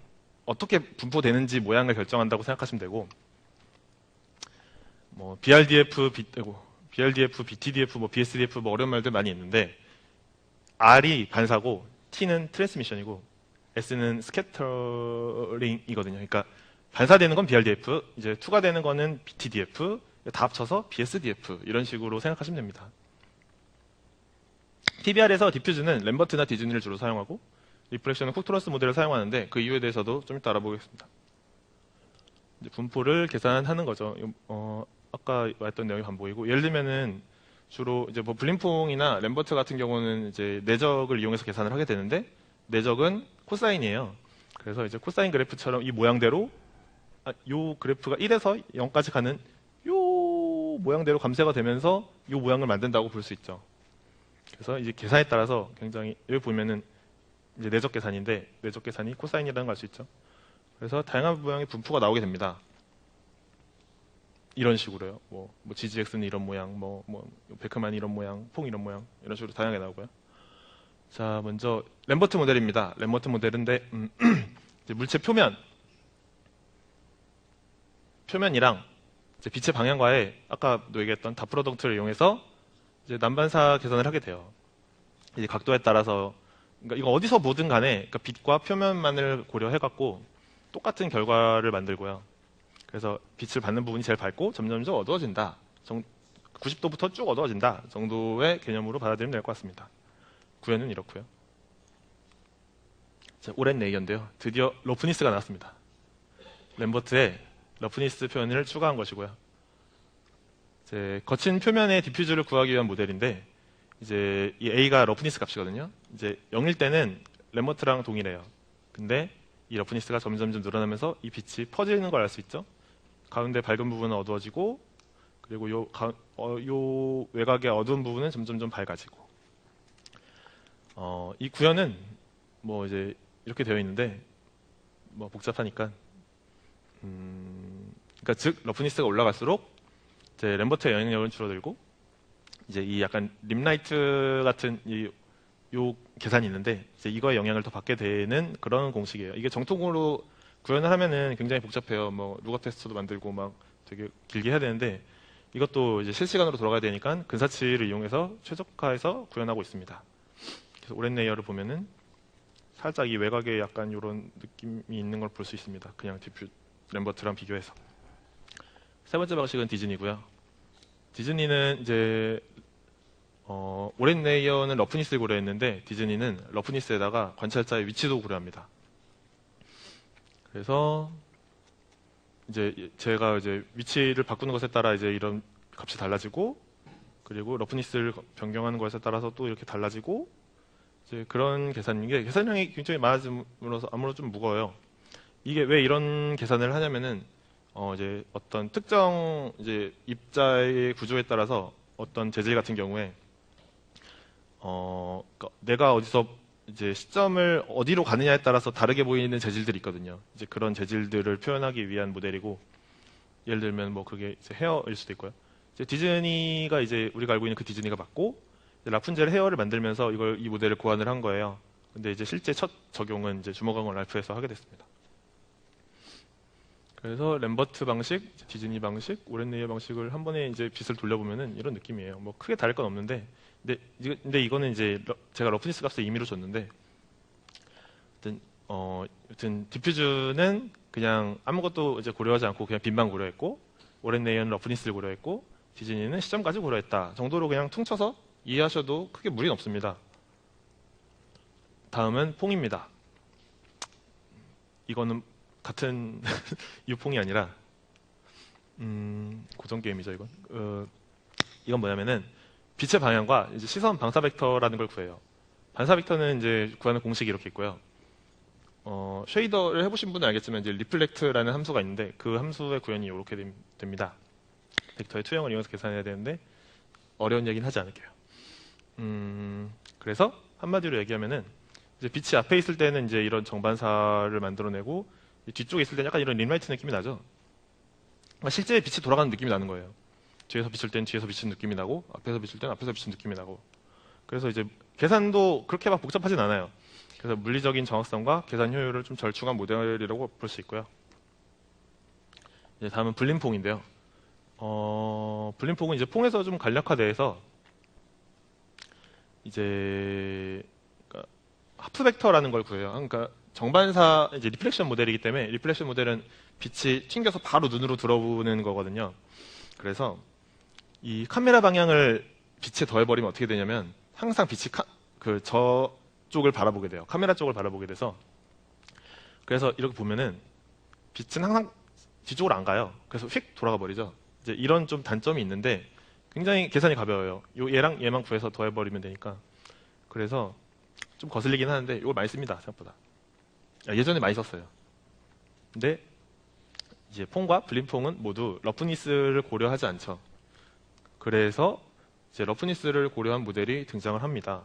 어떻게 분포되는지 모양을 결정한다고 생각하시면 되고 뭐 BRDF, BTDF, 뭐 BSDF 뭐 어려운 말들 많이 있는데 R이 반사고 T는 트랜스미션이고 S는 스캐터링이거든요. 그러니까 반사되는 건 BRDF, 이제 투과되는 거는 BTDF, 다 합쳐서 BSDF 이런 식으로 생각하시면 됩니다. PBR에서 디퓨즈는 램버트나 디즈니를 주로 사용하고 리플렉션은 쿡토런스 모델을 사용하는데 그 이유에 대해서도 좀 이따 알아보겠습니다. 이제 분포를 계산하는 거죠. 아까 말했던 내용이 반복이고 예를 들면은 주로 이제 뭐 블림퐁이나 램버트 같은 경우는 이제 내적을 이용해서 계산을 하게 되는데 내적은 코사인이에요. 그래서 이제 코사인 그래프처럼 이 모양대로 요 그래프가 1에서 0까지 가는 요 모양대로 감쇄가 되면서 요 모양을 만든다고 볼 수 있죠. 그래서 이제 계산에 따라서 굉장히 여기 보면은 이제 내적 계산인데 내적 계산이 코사인이라는 걸 알 수 있죠. 그래서 다양한 모양의 분포가 나오게 됩니다. 이런 식으로요. 뭐 GGX는 이런 모양, 베크만이 이런 모양, 퐁 이런 모양 이런 식으로 다양하게 나오고요. 자, 먼저 램버트 모델입니다. 램버트 모델인데 이제 물체 표면이랑 이제 빛의 방향과의 아까도 얘기했던 닷 프로덕트를 이용해서 이제 난반사 계산을 하게 돼요. 이제 각도에 따라서 그러니까 이거 어디서 보든 간에 그러니까 빛과 표면만을 고려해갖고 똑같은 결과를 만들고요. 그래서 빛을 받는 부분이 제일 밝고 점점점 어두워진다. 90도부터 쭉 어두워진다 정도의 개념으로 받아들이면 될 것 같습니다. 구현은 이렇고요. 자, 오랜 레이어인데요. 드디어 러프니스가 나왔습니다. 램버트에 러프니스 표현을 추가한 것이고요. 이제 거친 표면의 디퓨즈를 구하기 위한 모델인데 이제 이 A가 러프니스 값이거든요. 이제 0일 때는 램버트랑 동일해요. 근데 이 러프니스가 점점점 늘어나면서 이 빛이 퍼지는 걸 알 수 있죠. 가운데 밝은 부분은 어두워지고 그리고 요 외곽의 어두운 부분은 점점점 밝아지고 이 구현은 뭐 이제 이렇게 되어 있는데 뭐 복잡하니까 그러니까 즉 러프니스가 올라갈수록 이제 램버트의 영향력은 줄어들고 이제 이 약간 림라이트 같은 요 계산이 있는데 이제 이거의 영향을 더 받게 되는 그런 공식이에요. 이게 정통으로 구현을 하면은 굉장히 복잡해요. 뭐 루거 테스트도 만들고 막 되게 길게 해야 되는데 이것도 이제 실시간으로 돌아가야 되니까 근사치를 이용해서 최적화해서 구현하고 있습니다. 그래서 오랜 레이어를 보면은 살짝 이 외곽에 약간 이런 느낌이 있는 걸 볼 수 있습니다. 그냥 램버트랑 비교해서. 세 번째 방식은 디즈니고요. 디즈니는 이제 오랜 레이어는 러프니스를 고려했는데 디즈니는 러프니스에다가 관찰자의 위치도 고려합니다. 그래서 이제 제가 이제 위치를 바꾸는 것에 따라 이제 이런 값이 달라지고 그리고 러프니스를 변경하는 것에 따라서 또 이렇게 달라지고 이제 그런 계산인 게 계산량이 굉장히 많아짐으로써 아무래도 좀 무거워요. 이게 왜 이런 계산을 하냐면은 이제 어떤 특정 이제 입자의 구조에 따라서 어떤 재질 같은 경우에 그러니까 내가 어디서 이제 시점을 어디로 가느냐에 따라서 다르게 보이는 재질들이 있거든요. 이제 그런 재질들을 표현하기 위한 모델이고 예를 들면 뭐 그게 이제 헤어일 수도 있고요. 이제 디즈니가 이제 우리가 알고 있는 그 디즈니가 맞고 라푼젤 헤어를 만들면서 이 모델을 고안을 한 거예요. 근데 이제 실제 첫 적용은 이제 주먹왕건 랄프에서 하게 됐습니다. 그래서 램버트 방식, 디즈니 방식, 오랜 레이어 방식을 한 번에 이제 빛을 돌려보면은 이런 느낌이에요. 뭐 크게 다를 건 없는데, 근데 이거는 이제 제가 러프니스 값을 임의로 줬는데, 여튼 디퓨즈는 그냥 아무것도 이제 고려하지 않고 그냥 빛만 고려했고, 오랜 레이어는 러프니스를 고려했고, 디즈니는 시점까지 고려했다 정도로 그냥 퉁쳐서 이해하셔도 크게 무리는 없습니다. 다음은 퐁입니다. 이거는 같은 유퐁이 아니라 고정 게임이죠. 이건 뭐냐면은 빛의 방향과 이제 시선 방사 벡터라는 걸 구해요. 반사 벡터는 이제 구하는 공식이 이렇게 있고요. 쉐이더를 해보신 분은 알겠지만 이제 리플렉트라는 함수가 있는데 그 함수의 구현이 이렇게 됩니다. 벡터의 투영을 이용해서 계산해야 되는데 어려운 얘기는 하지 않을게요. 그래서 한마디로 얘기하면은 이제 빛이 앞에 있을 때는 이제 이런 정반사를 만들어내고 뒤쪽에 있을 때는 약간 이런 림라이트 느낌이 나죠. 그러니까 실제 빛이 돌아가는 느낌이 나는 거예요. 뒤에서 비칠 때는 뒤에서 비치는 느낌이 나고 앞에서 비칠 때는 앞에서 비치는 느낌이 나고 그래서 이제 계산도 그렇게 막 복잡하진 않아요. 그래서 물리적인 정확성과 계산 효율을 좀 절충한 모델이라고 볼 수 있고요. 이제 다음은 불림퐁인데요. 불림퐁은 이제 퐁에서 좀 간략화돼서 이제 그러니까 하프 벡터라는 걸 구해요. 그러니까 정반사 이제 리플렉션 모델이기 때문에 리플렉션 모델은 빛이 튕겨서 바로 눈으로 들어오는 거거든요. 그래서 이 카메라 방향을 빛에 더해버리면 어떻게 되냐면 항상 빛이 저쪽을 바라보게 돼요. 카메라 쪽을 바라보게 돼서 그래서 이렇게 보면은 빛은 항상 뒤쪽으로 안 가요. 그래서 휙 돌아가 버리죠. 이제 이런 좀 단점이 있는데 굉장히 계산이 가벼워요. 얘랑 얘만 구해서 더해버리면 되니까. 그래서 좀 거슬리긴 하는데 이걸 많이 씁니다. 생각보다. 예전에 많이 썼어요. 근데 이제 퐁과 블림퐁은 모두 러프니스를 고려하지 않죠. 그래서 이제 러프니스를 고려한 모델이 등장을 합니다.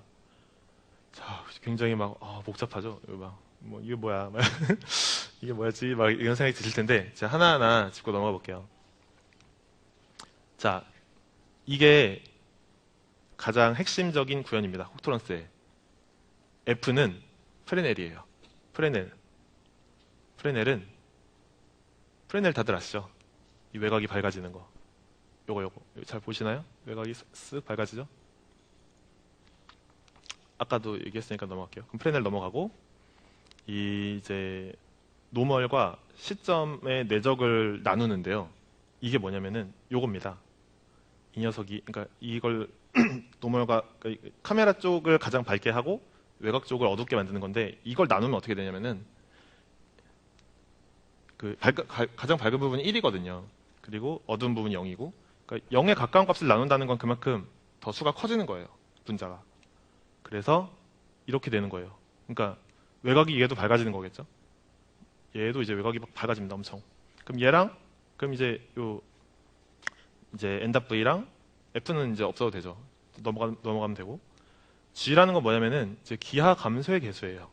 자, 굉장히 막 복잡하죠. 이게 뭐야? 이게 뭐였지? 막 이런 생각이 드실 텐데 제가 하나하나 짚고 넘어가 볼게요. 자, 이게 가장 핵심적인 구현입니다. 훅토런스의 F는 프레넬이에요. 프레넬 다들 아시죠? 이 외곽이 밝아지는 거. 요거 잘 보시나요? 외곽이 쓱 밝아지죠? 아까도 얘기했으니까 넘어갈게요. 그럼 프레넬 넘어가고 이제 노멀과 시점의 내적을 나누는데요. 이게 뭐냐면은 요겁니다. 이 녀석이 그러니까 이걸 노멀과 그러니까 카메라 쪽을 가장 밝게 하고 외곽 쪽을 어둡게 만드는 건데 이걸 나누면 어떻게 되냐면은 가장 밝은 부분이 1이거든요. 그리고 어두운 부분이 0이고 그러니까 0에 가까운 값을 나눈다는 건 그만큼 더 수가 커지는 거예요. 분자가. 그래서 이렇게 되는 거예요. 그러니까 외곽이 얘도 밝아지는 거겠죠. 얘도 이제 외곽이 밝아집니다. 엄청. 그럼 얘랑 그럼 이제 이제 N.V랑 F는 이제 없어도 되죠. 넘어가면 되고 G라는 건 뭐냐면은 이제 기하 감소의 계수예요.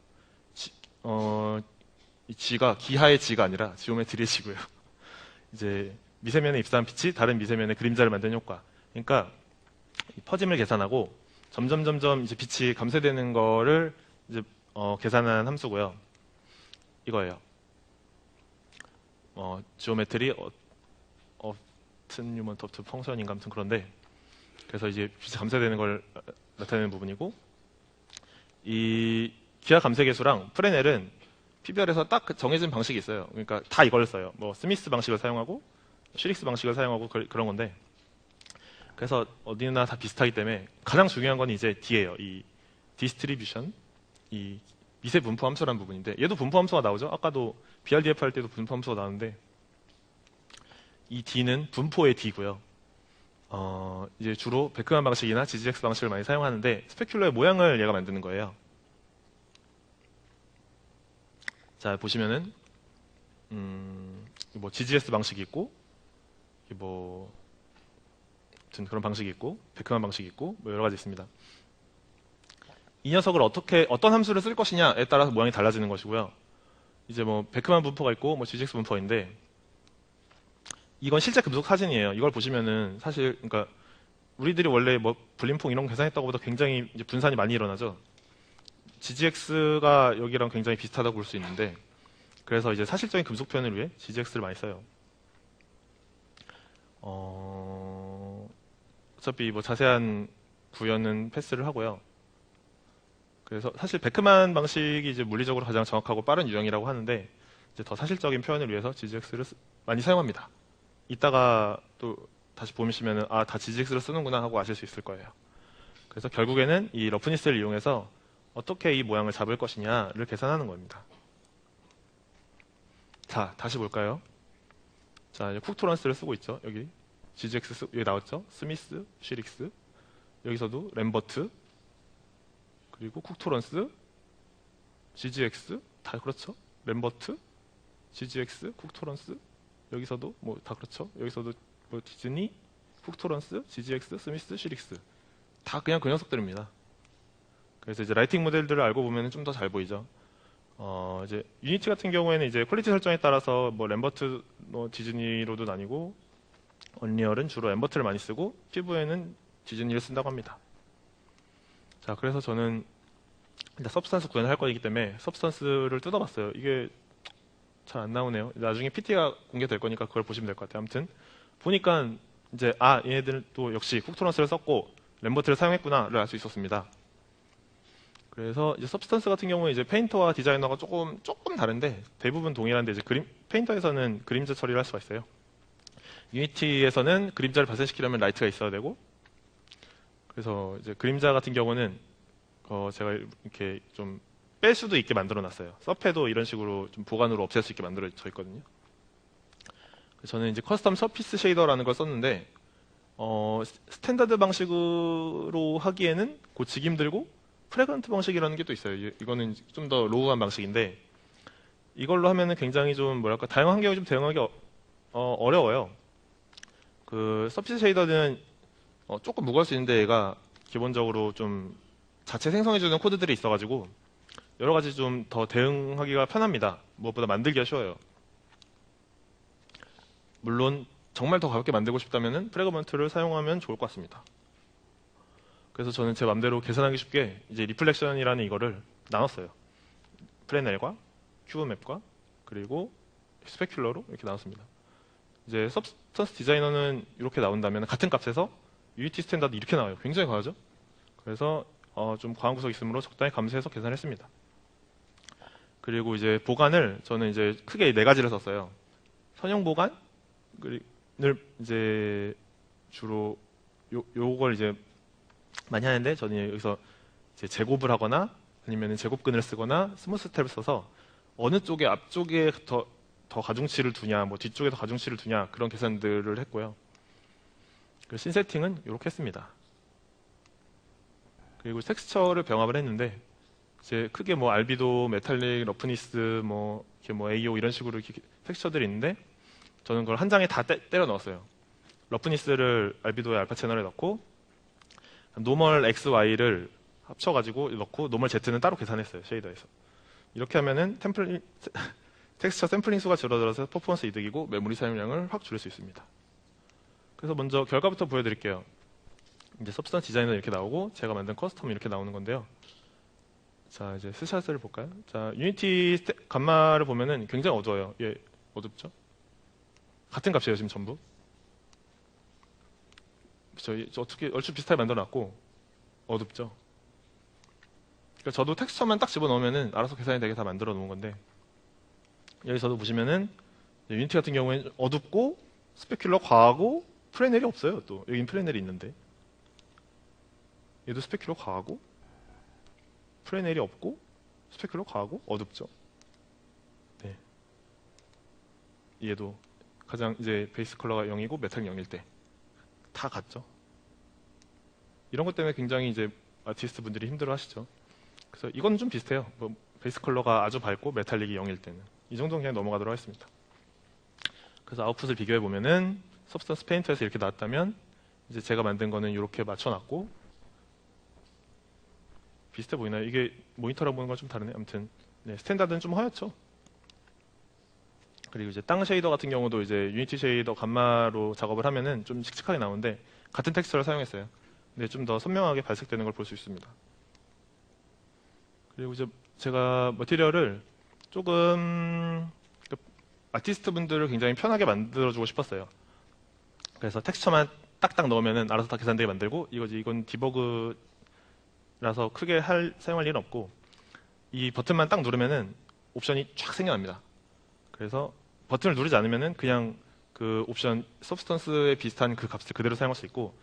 이 G가 기하의 G가 아니라 지오메트리의 G고요. 이제 미세면에 입사한 빛이 다른 미세면의 그림자를 만드는 효과. 그러니까 이 퍼짐을 계산하고 점점 이제 빛이 감쇄되는 거를 이제 계산한 함수고요. 이거예요. 지오메트리 뉴먼 더프트 펑션인가 아무튼 그런데 그래서 이제 빛이 감쇄되는 걸 나타내는 부분이고 이 기하 감쇄 계수랑 프레넬은 PBR에서 딱 정해진 방식이 있어요. 그러니까 다 이걸 써요. 뭐 스미스 방식을 사용하고 슈릭스 방식을 사용하고 그런 건데 그래서 어디나 다 비슷하기 때문에 가장 중요한 건 이제 D예요. 이 디스트리뷰션, 이 미세 분포 함수라는 부분인데 얘도 분포 함수가 나오죠. 아까도 BRDF 할 때도 분포 함수가 나오는데 이 D는 분포의 D고요. 이제 주로 베크만 방식이나 GGX 방식을 많이 사용하는데 스페큘러의 모양을 얘가 만드는 거예요. 자 보시면은 뭐 GGS 방식이 있고 뭐 아무튼 그런 방식이 있고 베크만 방식이 있고 뭐 여러 가지 있습니다. 이 녀석을 어떤 함수를 쓸 것이냐에 따라서 모양이 달라지는 것이고요. 이제 뭐 베크만 분포가 있고 뭐 GGX 분포가 있는데 이건 실제 금속 사진이에요. 이걸 보시면은 사실 그러니까 우리들이 원래 뭐 블림퐁 이런 거 계산했다고 보다 굉장히 이제 분산이 많이 일어나죠. GGX가 여기랑 굉장히 비슷하다고 볼 수 있는데 그래서 이제 사실적인 금속 표현을 위해 GGX를 많이 써요. 어차피 뭐 자세한 구현은 패스를 하고요. 그래서 사실 베크만 방식이 이제 물리적으로 가장 정확하고 빠른 유형이라고 하는데 이제 더 사실적인 표현을 위해서 GGX를 많이 사용합니다. 이따가 또 다시 보시면은 다 GGX를 쓰는구나 하고 아실 수 있을 거예요. 그래서 결국에는 이 러프니스를 이용해서 어떻게 이 모양을 잡을 것이냐를 계산하는 겁니다. 자, 다시 볼까요? 자, 이제 쿡토런스를 쓰고 있죠. 여기 GGX 여기 나왔죠. 스미스, 슈릭스, 여기서도 램버트, 그리고 쿡토런스, GGX 다 그렇죠. 램버트, GGX, 쿡토런스, 여기서도 뭐 다 그렇죠. 여기서도 뭐 디즈니, 쿡토런스, GGX, 스미스, 슈릭스 다 그냥 그 녀석들입니다. 그래서 이제 라이팅 모델들을 알고 보면 좀 더 잘 보이죠. 이제 유니티 같은 경우에는 이제 퀄리티 설정에 따라서 뭐 램버트, 뭐 디즈니로도 나뉘고 언리얼은 주로 램버트를 많이 쓰고 피부에는 디즈니를 쓴다고 합니다. 자, 그래서 저는 일단 서브스탄스 구현을 할 거이기 때문에 서브스탄스를 뜯어봤어요. 이게 잘 안 나오네요. 나중에 PT가 공개될 거니까 그걸 보시면 될 것 같아요. 아무튼 보니까 이제 얘네들도 역시 쿡토런스를 썼고 램버트를 사용했구나를 알 수 있었습니다. 그래서 이제 서브스탄스 같은 경우에 이제 페인터와 디자이너가 조금 다른데 대부분 동일한데 이제 페인터에서는 그림자 처리를 할 수가 있어요. 유니티에서는 그림자를 발생시키려면 라이트가 있어야 되고 그래서 이제 그림자 같은 경우는 제가 이렇게 좀 뺄 수도 있게 만들어 놨어요. 서페도 이런 식으로 좀 보관으로 없앨 수 있게 만들어져 있거든요. 저는 이제 커스텀 서피스 쉐이더라는 걸 썼는데 스탠다드 방식으로 하기에는 고치기 힘들고 프래그런트 방식이라는 게 또 있어요. 이거는 좀 더 로우한 방식인데 이걸로 하면은 굉장히 좀 뭐랄까 다양한 환경에 좀 대응하기 어려워요. 그 서피스 쉐이더는 조금 무거울 수 있는데 얘가 기본적으로 좀 자체 생성해주는 코드들이 있어가지고 여러 가지 좀 더 대응하기가 편합니다. 무엇보다 만들기가 쉬워요. 물론 정말 더 가볍게 만들고 싶다면은 프래그먼트를 사용하면 좋을 것 같습니다. 그래서 저는 제 맘대로 계산하기 쉽게 이제 리플렉션이라는 이거를 나눴어요. 플래넬과 큐브맵과 그리고 스페큘러로 이렇게 나눴습니다. 이제 서브스턴스 디자이너는 이렇게 나온다면 같은 값에서 유니티 스탠다드 이렇게 나와요. 굉장히 과하죠? 그래서 좀 과한 구석이 있으므로 적당히 감수해서 계산했습니다. 그리고 이제 보관을 저는 이제 크게 네 가지를 썼어요. 선형 보관을 이제 주로 요걸 이제 많이 하는데 저는 여기서 이제 제곱을 하거나 아니면 제곱근을 쓰거나 스무스 스텝을 써서 어느 쪽에 앞쪽에 더 가중치를 두냐, 뭐 뒤쪽에 더 가중치를 두냐 그런 계산들을 했고요. 그리고 씬 세팅은 이렇게 했습니다. 그리고 텍스처를 병합을 했는데 이제 크게 뭐 알비도, 메탈릭, 러프니스, 뭐 이렇게 뭐 AO 이런 식으로 이렇게 텍스처들이 있는데 저는 그걸 한 장에 다 때려 넣었어요. 러프니스를 알비도의 알파 채널에 넣고 노멀 X, Y를 합쳐가지고 넣고 노멀 Z는 따로 계산했어요. 쉐이더에서. 이렇게 하면은 텍스처 샘플링 수가 줄어들어서 퍼포먼스 이득이고 메모리 사용량을 확 줄일 수 있습니다. 그래서 먼저 결과부터 보여드릴게요. 이제 서브스턴스 디자이너 이렇게 나오고 제가 만든 커스텀 이렇게 나오는 건데요. 자, 이제 스샷을 볼까요? 자, 유니티 감마를 보면은 굉장히 어두워요. 예, 어둡죠? 같은 값이에요, 지금 전부. 저 어떻게 얼추 비슷하게 만들어놨고 어둡죠? 그러니까 저도 텍스처만 딱 집어넣으면은 알아서 계산이 되게 다 만들어 놓은 건데 여기서도 보시면은 유니티 같은 경우에는 어둡고 스페큘러 과하고 프레넬이 없어요. 또 여긴 프레넬이 있는데 얘도 스페큘러 과하고 프레넬이 없고 스페큘러 과하고 어둡죠. 네. 얘도 가장 이제 베이스 컬러가 0이고 메탈 0일 때 다 같죠. 이런 것 때문에 굉장히 이제 아티스트 분들이 힘들어하시죠. 그래서 이건 좀 비슷해요. 뭐 베이스 컬러가 아주 밝고 메탈릭이 0일 때는 이 정도는 그냥 넘어가도록 하겠습니다. 그래서 아웃풋을 비교해 보면은 서브스턴스 페인터에서 이렇게 나왔다면 이제 제가 만든 거는 이렇게 맞춰놨고 비슷해 보이나요? 이게 모니터라고 보는 건 좀 다르네. 아무튼 네, 스탠다드는 좀 하얗죠. 그리고 이제 땅 쉐이더 같은 경우도 이제 유니티 쉐이더 감마로 작업을 하면은 좀 칙칙하게 나오는데 같은 텍스처를 사용했어요. 근데 좀 더 선명하게 발색되는 걸 볼 수 있습니다. 그리고 이제 제가 머티리얼을 조금 아티스트 분들을 굉장히 편하게 만들어주고 싶었어요. 그래서 텍스처만 딱딱 넣으면은 알아서 다 계산되게 만들고 이건 디버그라서 크게 사용할 일은 없고 이 버튼만 딱 누르면은 옵션이 쫙 생겨납니다. 그래서 버튼을 누르지 않으면은 그냥 그 옵션 서브스턴스에 비슷한 그 값을 그대로 사용할 수 있고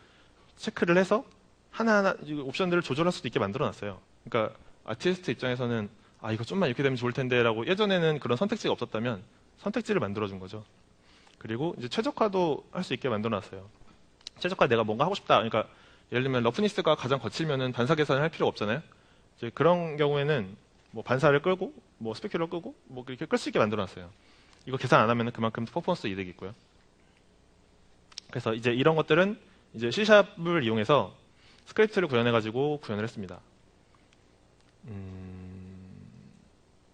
체크를 해서 하나하나 옵션들을 조절할 수도 있게 만들어놨어요. 그러니까 아티스트 입장에서는 이거 좀만 이렇게 되면 좋을 텐데 라고 예전에는 그런 선택지가 없었다면 선택지를 만들어준 거죠. 그리고 이제 최적화도 할 수 있게 만들어놨어요. 최적화 내가 뭔가 하고 싶다. 그러니까 예를 들면 러프니스가 가장 거칠면은 반사 계산을 할 필요가 없잖아요. 이제 그런 경우에는 뭐 반사를 끄고 뭐 스페큘러 끄고 뭐 이렇게 끌 수 있게 만들어놨어요. 이거 계산 안 하면은 그만큼 퍼포먼스 이득이 있고요. 그래서 이제 이런 것들은 이제 C샵을 이용해서 스크립트를 구현해가지고 구현을 했습니다.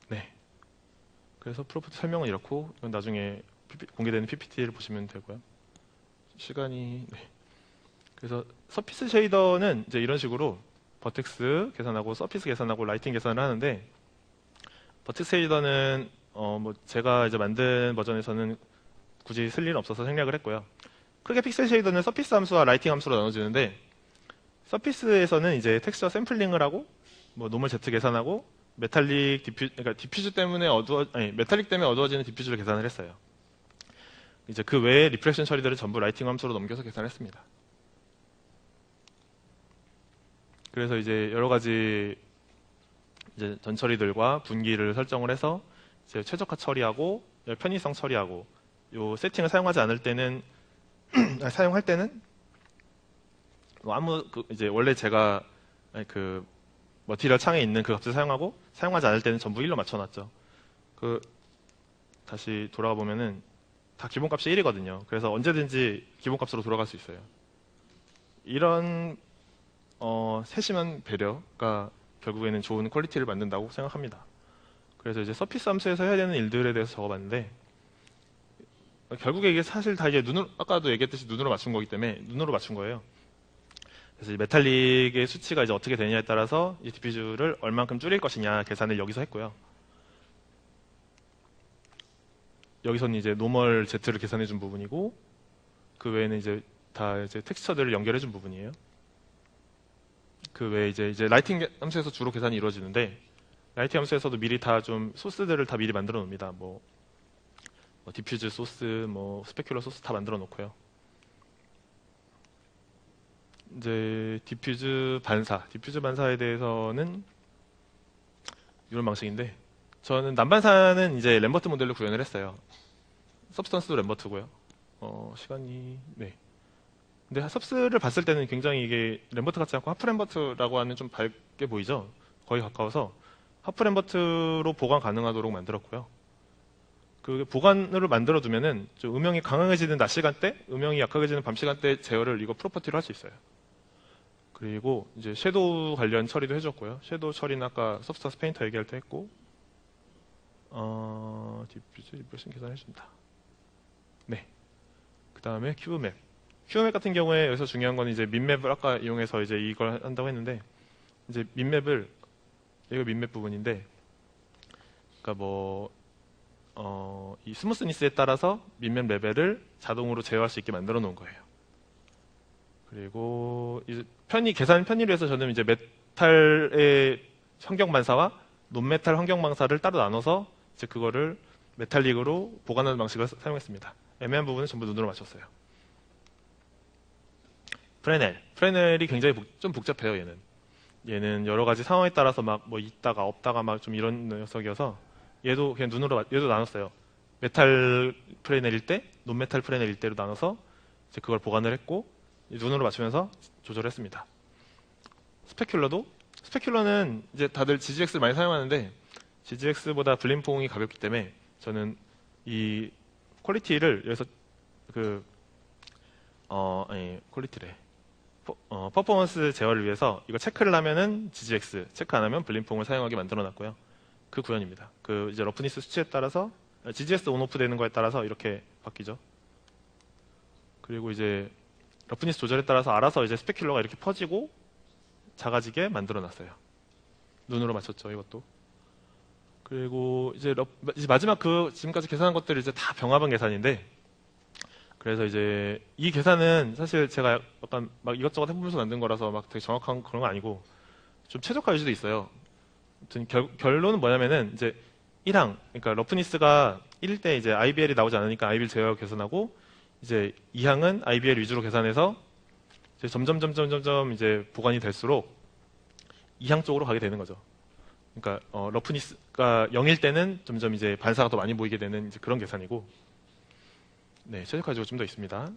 네. 그래서 프로포트 설명은 이렇고 이건 나중에 공개되는 PPT를 보시면 되고요. 시간이 네. 그래서 서피스 쉐이더는 이제 이런 식으로 버텍스 계산하고 서피스 계산하고 라이팅 계산을 하는데 버텍스 쉐이더는 뭐 제가 이제 만든 버전에서는 굳이 쓸 일은 없어서 생략을 했고요. 크게 픽셀 쉐이더는 서피스 함수와 라이팅 함수로 나눠지는데 서피스에서는 이제 텍스처 샘플링을 하고 뭐 노멀 Z 계산하고 메탈릭 그러니까 디퓨즈 때문에 메탈릭 때문에 어두워지는 디퓨즈를 계산을 했어요. 이제 그 외에 리프렉션 처리들을 전부 라이팅 함수로 넘겨서 계산했습니다. 그래서 이제 여러 가지 이제 전 처리들과 분기를 설정을 해서 이제 최적화 처리하고 편의성 처리하고 요 세팅을 사용하지 않을 때는 사용할 때는 뭐 이제 원래 제가 머티리얼 창에 있는 그 값을 사용하고 사용하지 않을 때는 전부 1로 맞춰놨죠. 다시 돌아가 보면은 다 기본값이 1이거든요. 그래서 언제든지 기본값으로 돌아갈 수 있어요. 이런 세심한 배려가 결국에는 좋은 퀄리티를 만든다고 생각합니다. 그래서 이제 서피스 함수에서 해야 되는 일들에 대해서 적어봤는데 결국에 이게 사실 다 이제 아까도 얘기했듯이 눈으로 맞춘 거기 때문에 눈으로 맞춘 거예요. 그래서 이 메탈릭의 수치가 이제 어떻게 되냐에 따라서 이 디퓨즈를 얼만큼 줄일 것이냐 계산을 여기서 했고요. 여기서는 이제 노멀 Z를 계산해 준 부분이고 그 외에는 이제 다 이제 텍스처들을 연결해 준 부분이에요. 그 외에 이제 라이팅 함수에서 주로 계산이 이루어지는데 라이팅 함수에서도 미리 다 좀 소스들을 다 미리 만들어 놓습니다. 뭐 디퓨즈 소스, 뭐 스페큘러 소스 다 만들어 놓고요. 이제 디퓨즈 반사에 대해서는 이런 방식인데 저는 난반사는 이제 램버트 모델로 구현을 했어요. 서브스턴스도 램버트고요. 시간이 네. 근데 섭스를 봤을 때는 굉장히 이게 램버트 같지 않고 하프 램버트라고 하는 좀 밝게 보이죠. 거의 가까워서 하프 램버트로 보관 가능하도록 만들었고요. 그 보관을 만들어 두면은 좀 음영이 강해지는 낮 시간대, 음영이 약하게지는 밤 시간대 제어를 이거 프로퍼티로 할 수 있어요. 그리고 이제 섀도우 관련 처리도 해줬고요. 섀도우 처리는 아까 서브스턴스 페인터 얘기할 때 했고, 디퓨즈 리프레션 계산해준다. 네. 그 다음에 큐브맵. 큐브맵 같은 경우에 여기서 중요한 건 이제 민맵을 아까 이용해서 이제 이걸 한다고 했는데, 이제 민맵을, 이거 민맵 부분인데, 그러니까 이 스무스니스에 따라서 민맵 레벨을 자동으로 제어할 수 있게 만들어 놓은 거예요. 그리고 이제 계산 편의를 위해서 저는 이제 메탈의 환경 반사와 논메탈 환경 반사를 따로 나눠서 이제 그거를 메탈릭으로 보관하는 방식을 사용했습니다. 애매한 부분은 전부 눈으로 맞췄어요. 프레넬이 굉장히 좀 복잡해요. 얘는 여러 가지 상황에 따라서 막 뭐 있다가 없다가 막 좀 이런 녀석이어서 얘도 그냥 얘도 나눴어요. 메탈 프레넬일 때, 논메탈 프레넬일 때로 나눠서 이제 그걸 보관을 했고 눈으로 맞추면서 조절했습니다. 스페큘러는 이제 다들 GGX를 많이 사용하는데 GGX보다 블림퐁이 가볍기 때문에 저는 이 퀄리티를 여기서 퀄리티래. 퍼포먼스 제어를 위해서 이거 체크를 하면은 GGX, 체크 안 하면 블림퐁을 사용하게 만들어 놨고요. 그 구현입니다. 이제 러프니스 수치에 따라서 GGS 온오프 되는 거에 따라서 이렇게 바뀌죠. 그리고 이제 러프니스 조절에 따라서 알아서 이제 스페큘러가 이렇게 퍼지고 작아지게 만들어 놨어요. 눈으로 맞췄죠, 이것도. 그리고 이제 마지막 지금까지 계산한 것들이 이제 다 병합한 계산인데, 그래서 이제 이 계산은 사실 제가 약간 막 이것저것 해보면서 만든 거라서 막 되게 정확한 그런 거 아니고 좀 최적화 유지도 있어요. 아무튼 결론은 뭐냐면은 이제 1항, 그러니까 러프니스가 1일 때 이제 IBL이 나오지 않으니까 IBL 제어 계산하고 이제 2항은 IBL 위주로 계산해서 이제 점점 이제 보관이 될수록 2항 쪽으로 가게 되는 거죠. 그러니까 러프니스가 0일 때는 점점 이제 반사가 더 많이 보이게 되는 이제 그런 계산이고, 네, 최적화적으로 좀 더 있습니다.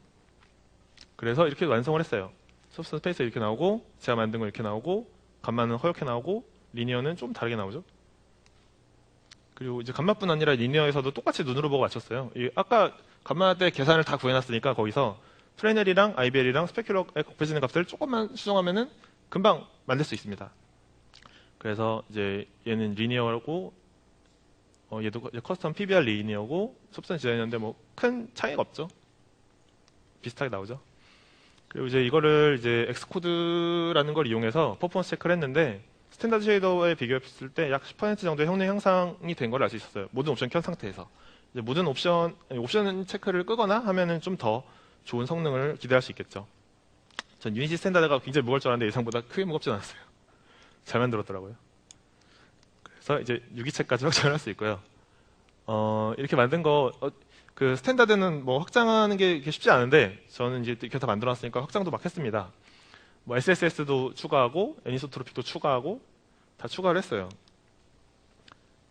그래서 이렇게 완성을 했어요. 서브스턴스 스페이스 이렇게 나오고 제가 만든 거 이렇게 나오고 감마는 허옇게 나오고 리니어는 좀 다르게 나오죠. 그리고 이제 감마뿐 아니라 리니어에서도 똑같이 눈으로 보고 맞췄어요. 아까 감마 때 계산을 다 구해놨으니까 거기서 프레넬이랑 IBL이랑 스페큘러에 곱해지는 값을 조금만 수정하면은 금방 만들 수 있습니다. 그래서 이제 얘는 리니어고 얘도 커스텀 PBR 리니어고 서브스턴스 디자이너인데 뭐 큰 차이가 없죠. 비슷하게 나오죠. 그리고 이제 이거를 이제 엑스코드라는 걸 이용해서 퍼포먼스 체크를 했는데 스탠다드 쉐이더에 비교했을 때 약 10% 정도의 성능 향상이 된 걸 알 수 있었어요. 모든 옵션 켠 상태에서. 이제 모든 옵션 체크를 끄거나 하면은 좀 더 좋은 성능을 기대할 수 있겠죠. 전 유니티 스탠다드가 굉장히 무거울 줄 알았는데 예상보다 크게 무겁진 않았어요. 잘 만들었더라고요. 그래서 이제 유기체까지 확장을 할 수 있고요. 이렇게 만든 거, 그 스탠다드는 뭐 확장하는 게 쉽지 않은데 저는 이제 이렇게 다 만들어놨으니까 확장도 막 했습니다. 뭐 SSS도 추가하고 애니소트로픽도 추가하고 다 추가를 했어요.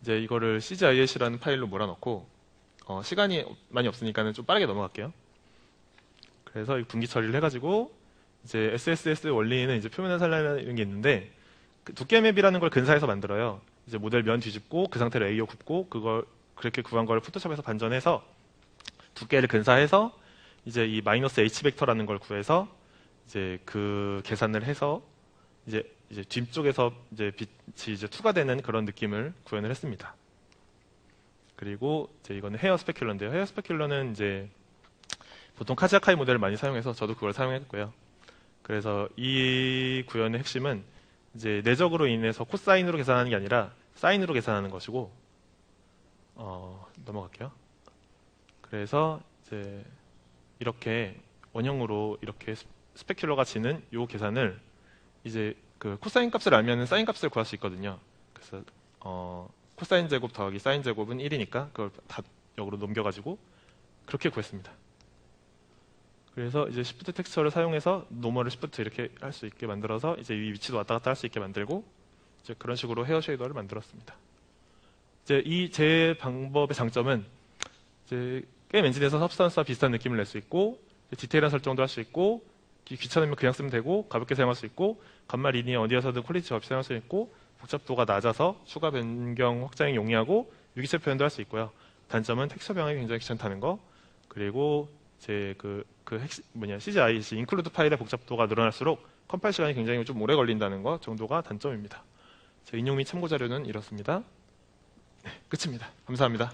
이제 이거를 CGIS라는 파일로 몰아넣고 시간이 많이 없으니까는 좀 빠르게 넘어갈게요. 그래서 분기 처리를 해가지고 이제 SSS 원리에는 이제 표면을 살려는 이런 게 있는데 두께 맵이라는 걸 근사해서 만들어요. 이제 모델 면 뒤집고 그 상태로 AO 굽고 그걸 그렇게 구한 걸 포토샵에서 반전해서 두께를 근사해서 이제 이 마이너스 H 벡터라는 걸 구해서 이제 그 계산을 해서 이제 뒤쪽에서 이제 빛이 이제 투과되는 그런 느낌을 구현을 했습니다. 그리고 이제 이거는 헤어 스페큘러인데요. 헤어 스페큘러는 이제 보통 카지아카이 모델을 많이 사용해서 저도 그걸 사용했고요. 그래서 이 구현의 핵심은 이제 내적으로 인해서 코사인으로 계산하는 게 아니라 사인으로 계산하는 것이고, 넘어갈게요. 그래서 이제 이렇게 원형으로 이렇게 스페큘러가 지는 이 계산을 이제 그 코사인 값을 알면 사인 값을 구할 수 있거든요. 그래서 코사인 제곱 더하기 사인 제곱은 1이니까 그걸 다 역으로 넘겨가지고 그렇게 구했습니다. 그래서 이제 시프트 텍스처를 사용해서 노멀을 시프트 이렇게 할 수 있게 만들어서 이제 이 위치도 왔다 갔다 할 수 있게 만들고 이제 그런 식으로 헤어 쉐이더를 만들었습니다. 이제 이 제 방법의 장점은 이제 게임 엔진에서 섭스턴스와 비슷한 느낌을 낼 수 있고 디테일한 설정도 할 수 있고 귀찮으면 그냥 쓰면 되고 가볍게 사용할 수 있고 간말 리니어 어디에서든 퀄리티 없이 사용할 수 있고 복잡도가 낮아서 추가 변경 확장이 용이하고 유기체 표현도 할 수 있고요. 단점은 텍스처 변환이 굉장히 귀찮다는 거, 그리고 제 CGI, 인클루드 파일의 복잡도가 늘어날수록 컴파일 시간이 굉장히 좀 오래 걸린다는 거 정도가 단점입니다. 제 인용 및 참고 자료는 이렇습니다. 네, 끝입니다. 감사합니다.